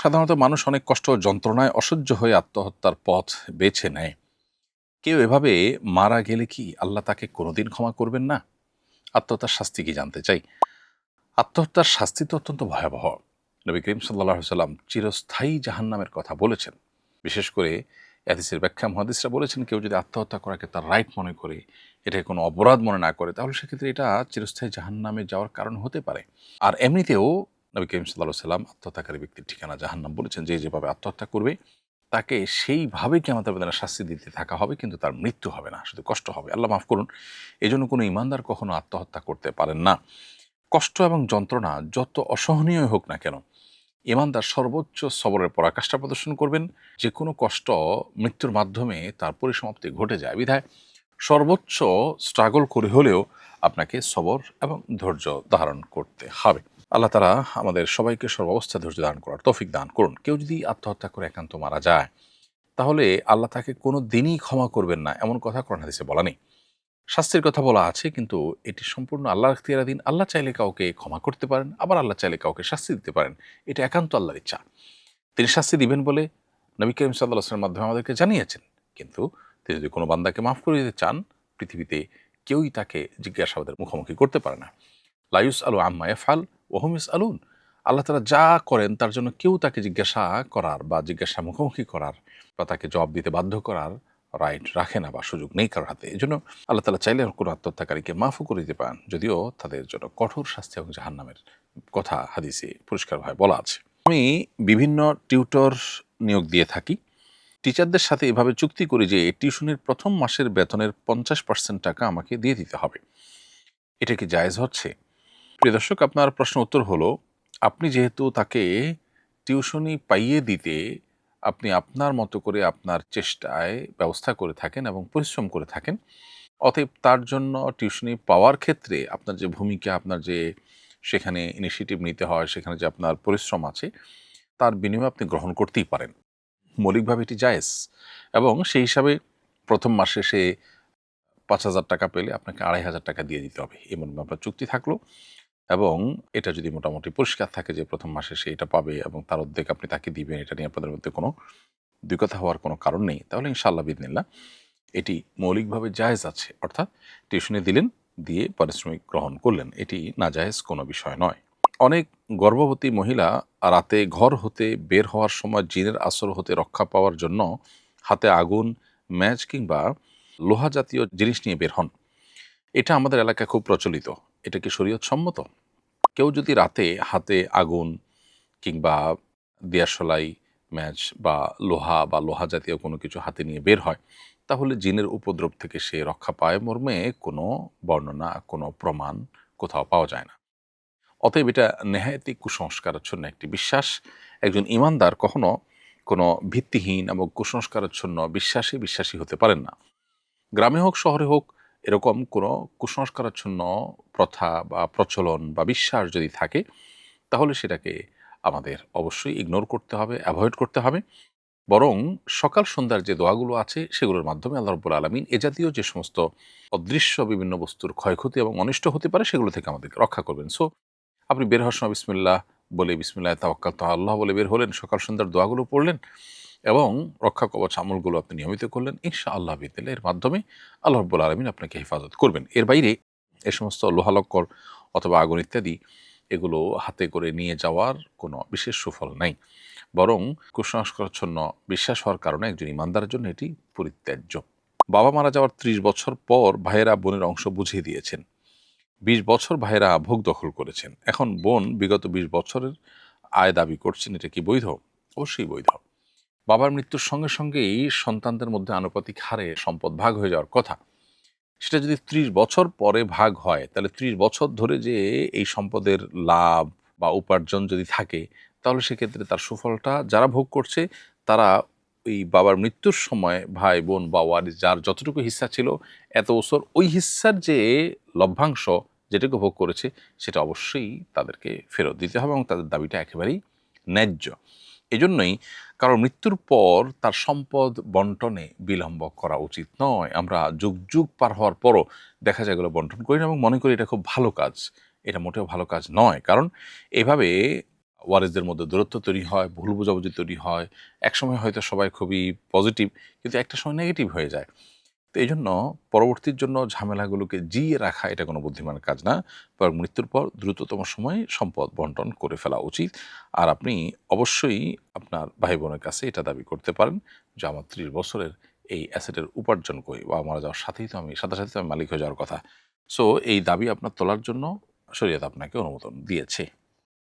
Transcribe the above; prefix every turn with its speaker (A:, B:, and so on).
A: সাধারণত মানুষ অনেক কষ্ট ও যন্ত্রণায় অসহ্য হয়ে আত্মহত্যার পথ বেছে নেয়। কেউ এভাবে মারা গেলে কি আল্লাহ তাকে কোনোদিন ক্ষমা করবেন না? আত্মহত্যার শাস্তি কি জানতে চাই। আত্মহত্যার শাস্তি তো অত্যন্ত ভয়াবহ। নবী করিম সাল্লাল্লাহু আলাইহি সাল্লাম চিরস্থায়ী জাহান্নামের কথা বলেছেন। বিশেষ করে হাদিসের ব্যাখ্যা মুহাদ্দিসরা বলেছেন, কেউ যদি আত্মহত্যা করাকে তার রাইট মনে করে, এটাকে কোনো অপরাধ মনে না করে, তাহলে সেক্ষেত্রে এটা চিরস্থায়ী জাহান্নামে যাওয়ার কারণ হতে পারে। আর এমনিতেও নবী করিম সাল্লাল্লাহু আলাইহি সাল্লাম আত্মহত্যাকারী ব্যক্তির ঠিকানা জাহান্নাম বলেছেন। যে যেভাবে আত্মহত্যা করবে তাকে সেইভাবে কিয়ামতের ময়দানে শাস্তি দিতে থাকা হবে, কিন্তু তার মৃত্যু হবে না, শুধু কষ্ট হবে। আল্লাহ মাফ করুন। এজন্য কোনো ঈমানদার কখনো আত্মহত্যা করতে পারেন না। কষ্ট এবং যন্ত্রণা যত অসহনীয় হোক না কেন, ঈমানদার সর্বোচ্চ সবরের পরাকাষ্ঠা প্রদর্শন করবেন। যে কোনো কষ্ট মৃত্যুর মাধ্যমে তার পরিসমাপ্তি ঘটে যায়, বিধায় সর্বোচ্চ স্ট্রাগল করে হলেও আপনাকে সবর এবং ধৈর্য ধারণ করতে হবে। আল্লাহ তাআলা আমাদের সবাইকে সর্বাবস্থা ধৈর্য ধারণ করার তৌফিক দান করুন। কেউ যদি আত্মহত্যা করে একান্ত মারা যায়, তাহলে আল্লাহ তাকে কোনো দিনই ক্ষমা করবেন না, এমন কথা কোরআন হাদিসে বলা নেই। শাস্তির কথা বলা আছে, কিন্তু এটি সম্পূর্ণ আল্লাহর ইখতিয়ারাধীন। আল্লাহ চাইলে কাউকে ক্ষমা করতে পারেন, আবার আল্লাহ চাইলে কাউকে শাস্তি দিতে পারেন। এটা একান্ত আল্লাহর ইচ্ছা। তিনি শাস্তি দিবেন বলে নবী করিম সাল্লাল্লাহু আলাইহি ওয়াসাল্লামের মাধ্যমে আমাদেরকে জানিয়েছেন। কিন্তু তিনি যদি কোনো বান্দাকে মাফ করে দিতে চান, পৃথিবীতে কেউই তাকে জিজ্ঞাসাবাদের মুখোমুখি করতে পারে না। লা ইউসআলু আম্মা ইয়াফআল ওয়া হুম ইউসআলুন। আল্লাহ তাআলা যা করেন তার জন্য কেউ তাকে জিজ্ঞাসা করার বা জিজ্ঞাসা মুখোমুখি করার বা তাকে জবাব দিতে বাধ্য করার রাইট রাখে না বা সুযোগ নেই কারোর হাতে। এজন্য আল্লাহ তাআলা চাইলে কোনো আত্মহত্যাকারীকে মাফও করে দিতে পারেন, যদিও তাদের জন্য কঠোর শাস্তি এবং জাহান্নামের কথা হাদিসে পরিষ্কারভাবে বলা আছে। আমি বিভিন্ন টিউটর নিয়োগ দিয়ে থাকি। টিচারদের সাথে এভাবে চুক্তি করি যে টিউশনির প্রথম মাসের বেতনের 50% টাকা আমাকে দিয়ে দিতে হবে। এটা কি জায়েজ হচ্ছে? প্রিয় দর্শক, আপনার প্রশ্ন উত্তর হলো, আপনি যেহেতু তাকে টিউশনি পাইয়ে দিতে আপনি আপনার মতো করে আপনার চেষ্টায় ব্যবস্থা করে থাকেন এবং পরিশ্রম করে থাকেন, অতএব তার জন্য টিউশনি পাওয়ার ক্ষেত্রে আপনার যে ভূমিকা, আপনার যে সেখানে ইনিশিয়েটিভ নিতে হয়, সেখানে যে আপনার পরিশ্রম আছে, তার বিনিময়ে আপনি গ্রহণ করতেই পারেন। মৌলিকভাবে এটি জায়েজ। এবং সেই হিসাবে প্রথম মাসে সে ৫,০০০ টাকা পেলে আপনাকে ২,৫০০ টাকা দিয়ে দিতে হবে, এমন আপনার চুক্তি থাকলো। এবং এটা যদি মোটামুটি পরিষ্কার থাকে যে প্রথম মাসে সে এটা পাবে এবং তার অর্ধেক আপনি তাকে দিবেন, এটা নিয়ে আপনাদের মধ্যে কোনো দুই কথা হওয়ার কোনো কারণ নেই, তাহলে ইনশাআল্লাহ বিইذনিল্লাহ এটি মৌলিকভাবে জায়েজ আছে। অর্থাৎ টিউশনি দিলেন, দিয়ে পারিশ্রমিক গ্রহণ করলেন, এটি নাজায়েজ কোনো বিষয় নয়। অনেক গর্ভবতী মহিলা রাতে ঘর হতে বের হওয়ার সময় জিনের আসর হতে রক্ষা পাওয়ার জন্য হাতে আগুন, ম্যাচ কিংবা লোহা জাতীয় জিনিস নিয়ে বের হন। এটা আমাদের এলাকায় খুব প্রচলিত। এটা কি শরীয়ত সম্মত? কেউ যদি রাতে হাতে আগুন কিংবা দিয়াশলাই, ম্যাচ বা লোহা জাতীয় কোনো কিছু হাতে নিয়ে বের হয়, তাহলে জিনের উপদ্রব থেকে সে রক্ষা পায় মর্মে কোনো বর্ণনা, কোনো প্রমাণ কোথাও পাওয়া যায় না। অতএব এটা নেহায়েতই কুসংস্কারাচ্ছন্ন একটি বিশ্বাস। একজন ঈমানদার কখনো কোনো ভিত্তিহীন এবং কুসংস্কারাচ্ছন্ন বিশ্বাসী হতে পারেন না। গ্রামে হোক শহরে হোক, এরকম কোনো কুসংস্কারাচ্ছন্ন প্রথা বা প্রচলন বা বিশ্বাস যদি থাকে, তাহলে সেটাকে আমাদের অবশ্যই ইগনোর করতে হবে, অ্যাভয়েড করতে হবে। বরং সকাল সন্ধ্যার যে দোয়াগুলো আছে সেগুলোর মাধ্যমে আল্লাহ রাব্বুল আলামিন এ জাতীয় যে সমস্ত অদৃশ্য বিভিন্ন বস্তুর ক্ষয়ক্ষতি এবং অনিষ্ট হতে পারে সেগুলো থেকে আমাদেরকে রক্ষা করবেন। সো আপনি বের হওয়ার সময় বিসমিল্লাহ বলে, বিসমিল্লাহি তাওয়াক্কালতু আলা আল্লাহ বলে বের হলেন, সকাল সন্ধ্যার দোয়াগুলো পড়লেন এবং রক্ষা কবচ আমলগুলো আপনি নিয়মিত করলেন। ইনশাআল্লাহ বিইذনিল্লাহ এর মাধ্যমে আল্লাহ রাব্বুল আলামিন আপনাকে হেফাজত করবেন। এর বাইরে এ সমস্ত লোহালক্কর অথবা আগুন ইত্যাদি এগুলো হাতে করে নিয়ে যাওয়ার কোনো বিশেষ সুফল নাই। বরং কুসংস্কারাচ্ছন্ন বিশ্বাস হওয়ার কারণে একজন ঈমানদারের জন্য এটি পরিত্যাজ্য। বাবা মারা যাওয়ার ৩০ বছর পর ভাইয়েরা বোনের অংশ বুঝিয়ে দিয়েছেন। ২০ বছর ভাইয়েরা ভোগ দখল করেছেন। এখন বোন বিগত ২০ বছরের আয় দাবি করছেন। এটা কি বৈধ? অবশ্যই বৈধ। বাবার মৃত্যুর সঙ্গে সঙ্গেই সন্তানদের মধ্যে আনুপাতিক হারে সম্পদ ভাগ হয়ে যাওয়ার কথা। সেটা যদি ৩০ বছর পরে ভাগ হয়, তাহলে ৩০ বছর ধরে যে এই সম্পদের লাভ বা উপার্জন যদি থাকে, তাহলে সেক্ষেত্রে তার সুফলটা যারা ভোগ করছে, তারা ওই বাবার মৃত্যুর সময় ভাই, বোন বা ওয়ারিস যার যতটুকু হিস্সা ছিল এত বছর, ওই হিস্সার যে লভ্যাংশ যেটুকু ভোগ করেছে, সেটা অবশ্যই তাদেরকে ফেরত দিতে হবে এবং তাদের দাবিটা একেবারেই ন্যায্য। এজন্যই কারণ মৃত্যুর পর তার সম্পদ বন্টনে বিলম্ব করা উচিত নয়। আমরা যুগ যুগ পার হওয়ার পরও দেখা যায় এগুলো বন্টন করি না এবং মনে করি এটা খুব ভালো কাজ। এটা মোটেও ভালো কাজ নয়। কারণ এভাবে ওয়ারিসদের মধ্যে দূরত্ব তৈরি হয়, ভুল বোঝাবুঝি তৈরি হয়। একসময় হয়তো সবাই খুবই পজিটিভ, কিন্তু একটা সময় নেগেটিভ হয়ে যায়। তো এইজন্য পরবর্তীর জন্য ঝামেলাগুলোকে জিইয়ে রাখা এটা কোনো বুদ্ধিমানের কাজ না। বরং মৃত্যুর পর দ্রুততম সময়ে সম্পদ বন্টন করে ফেলা উচিত। আর আপনি অবশ্যই আপনার ভাই-বোনের কাছে এটা দাবি করতে পারেন যে, আমার ৩০ বছরের এই অ্যাসেটের উপার্জন কই? বাবা মারা যাওয়ার সাথে, সাথে তো আমি মালিক হয়ে যাওয়ার কথা। সো এই দাবি আপনার তোলার জন্য শরীয়ত আপনাকে অনুমোদন দিয়েছে।